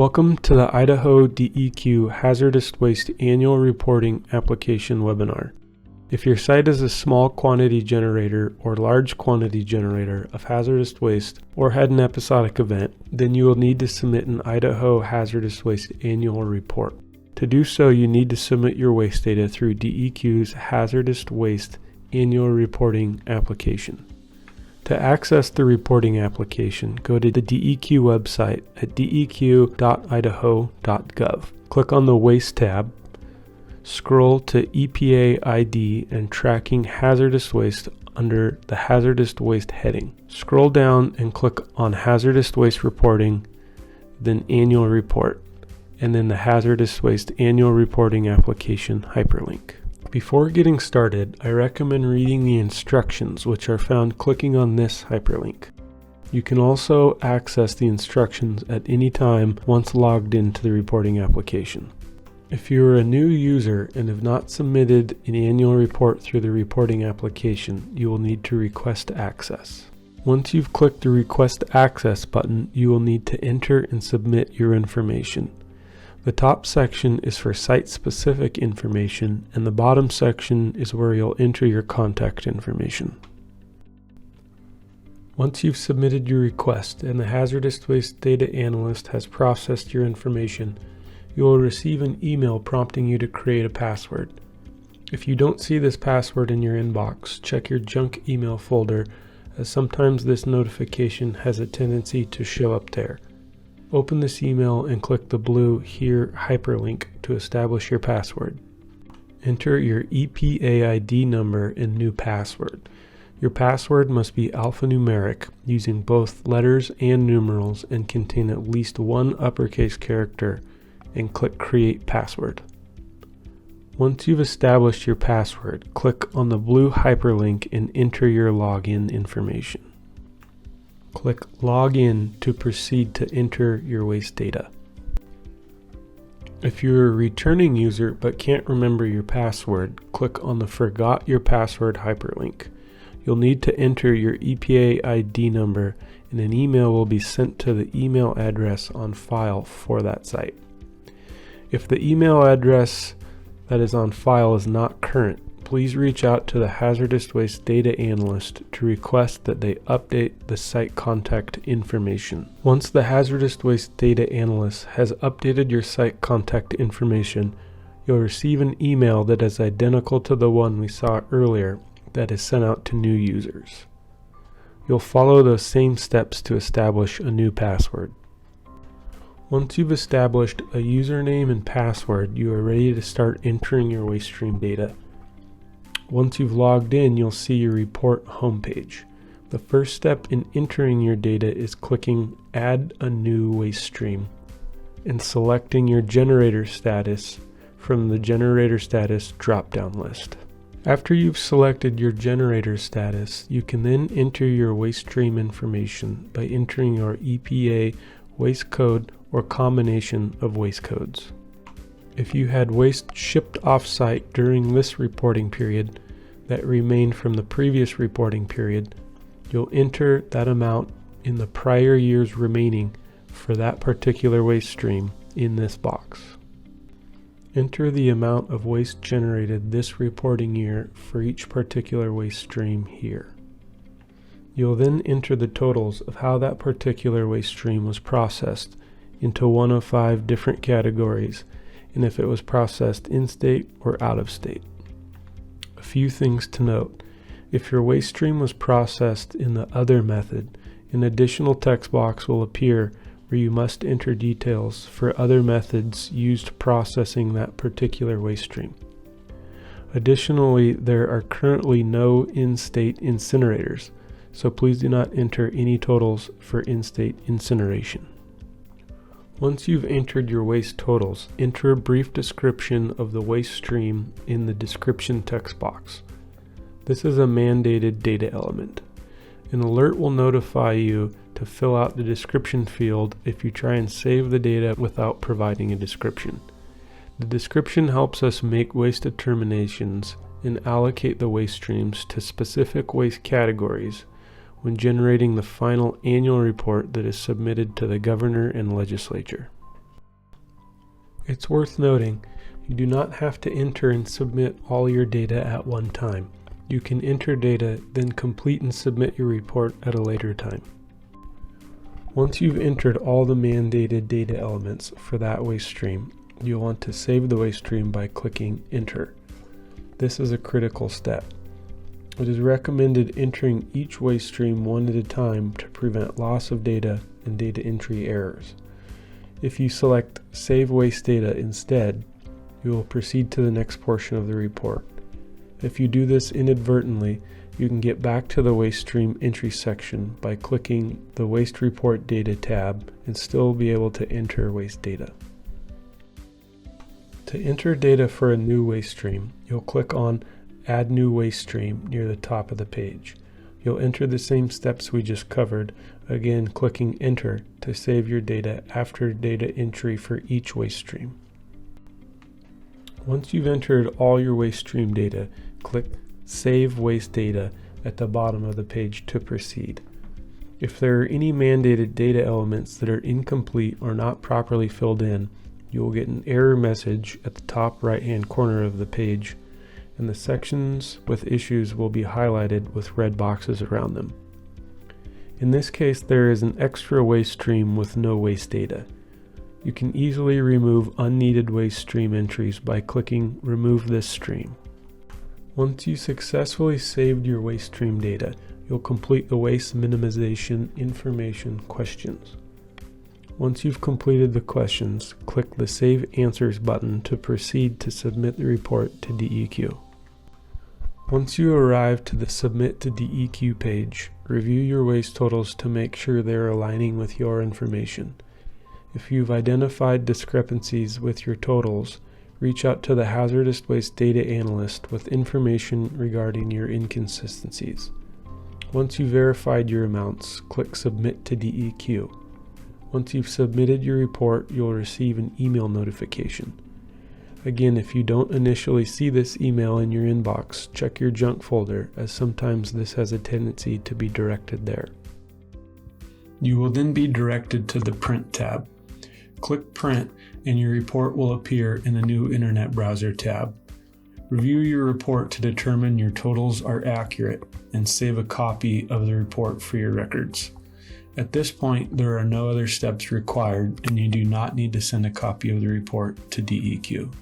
Welcome to the Idaho DEQ Hazardous Waste Annual Reporting Application webinar. If your site is a small quantity generator or large quantity generator of hazardous waste or had an episodic event, then you will need to submit an Idaho Hazardous Waste Annual Report. To do so, you need to submit your waste data through DEQ's Hazardous Waste Annual Reporting Application. To access the reporting application, go to the DEQ website at deq.idaho.gov. Click on the Waste tab, scroll to EPA ID and Tracking Hazardous Waste under the Hazardous Waste heading. Scroll down and click on Hazardous Waste Reporting, then Annual Report, and then the Hazardous Waste Annual Reporting Application hyperlink. Before getting started, I recommend reading the instructions, which are found clicking on this hyperlink. You can also access the instructions at any time once logged into the reporting application. If you are a new user and have not submitted an annual report through the reporting application, you will need to request access. Once you've clicked the Request Access button, you will need to enter and submit your information. The top section is for site-specific information, and the bottom section is where you'll enter your contact information. Once you've submitted your request and the Hazardous Waste Data Analyst has processed your information, you will receive an email prompting you to create a password. If you don't see this password in your inbox, check your junk email folder, as sometimes this notification has a tendency to show up there. Open this email and click the blue Here hyperlink to establish your password. Enter your EPA ID number and new password. Your password must be alphanumeric, using both letters and numerals, and contain at least one uppercase character, and click Create Password. Once you've established your password, click on the blue hyperlink and enter your login information. Click Login to proceed to enter your waste data. If you're a returning user but can't remember your password, click on the Forgot Your Password hyperlink. You'll need to enter your EPA ID number, and an email will be sent to the email address on file for that site. If the email address that is on file is not current, please reach out to the Hazardous Waste Data Analyst to request that they update the site contact information. Once the Hazardous Waste Data Analyst has updated your site contact information, you'll receive an email that is identical to the one we saw earlier that is sent out to new users. You'll follow those same steps to establish a new password. Once you've established a username and password, you are ready to start entering your waste stream data. Once you've logged in, you'll see your report homepage. The first step in entering your data is clicking Add a New Waste Stream and selecting your generator status from the Generator Status drop-down list. After you've selected your generator status, you can then enter your waste stream information by entering your EPA waste code or combination of waste codes. If you had waste shipped off-site during this reporting period that remained from the previous reporting period, you'll enter that amount in the prior year's remaining for that particular waste stream in this box. Enter the amount of waste generated this reporting year for each particular waste stream here. You'll then enter the totals of how that particular waste stream was processed into one of 5 different categories, and if it was processed in-state or out-of-state. A few things to note. If your waste stream was processed in the Other method, an additional text box will appear where you must enter details for other methods used processing that particular waste stream. Additionally, there are currently no in-state incinerators, so please do not enter any totals for in-state incineration. Once you've entered your waste totals, enter a brief description of the waste stream in the description text box. This is a mandated data element. An alert will notify you to fill out the description field if you try and save the data without providing a description. The description helps us make waste determinations and allocate the waste streams to specific waste categories when generating the final annual report that is submitted to the governor and legislature. It's worth noting, you do not have to enter and submit all your data at one time. You can enter data, then complete and submit your report at a later time. Once you've entered all the mandated data elements for that waste stream, you'll want to save the waste stream by clicking Enter. This is a critical step. It is recommended entering each waste stream one at a time to prevent loss of data and data entry errors. If you select Save Waste Data instead, you will proceed to the next portion of the report. If you do this inadvertently, you can get back to the waste stream entry section by clicking the Waste Report Data tab and still be able to enter waste data. To enter data for a new waste stream, you'll click on Add New Waste Stream near the top of the page. You'll enter the same steps we just covered, again clicking Enter to save your data after data entry for each waste stream. Once you've entered all your waste stream data, click Save Waste Data at the bottom of the page to proceed. If there are any mandated data elements that are incomplete or not properly filled in, you will get an error message at the top right-hand corner of the page, and the sections with issues will be highlighted with red boxes around them. In this case, there is an extra waste stream with no waste data. You can easily remove unneeded waste stream entries by clicking Remove this stream. Once you successfully saved your waste stream data, you'll complete the waste minimization information questions. Once you've completed the questions, click the Save Answers button to proceed to submit the report to DEQ. Once you arrive to the Submit to DEQ page, review your waste totals to make sure they're aligning with your information. If you've identified discrepancies with your totals, reach out to the Hazardous Waste Data Analyst with information regarding your inconsistencies. Once you've verified your amounts, click Submit to DEQ. Once you've submitted your report, you'll receive an email notification. Again, if you don't initially see this email in your inbox, check your junk folder, as sometimes this has a tendency to be directed there. You will then be directed to the Print tab. Click Print and your report will appear in the new Internet Browser tab. Review your report to determine your totals are accurate and save a copy of the report for your records. At this point, there are no other steps required and you do not need to send a copy of the report to DEQ.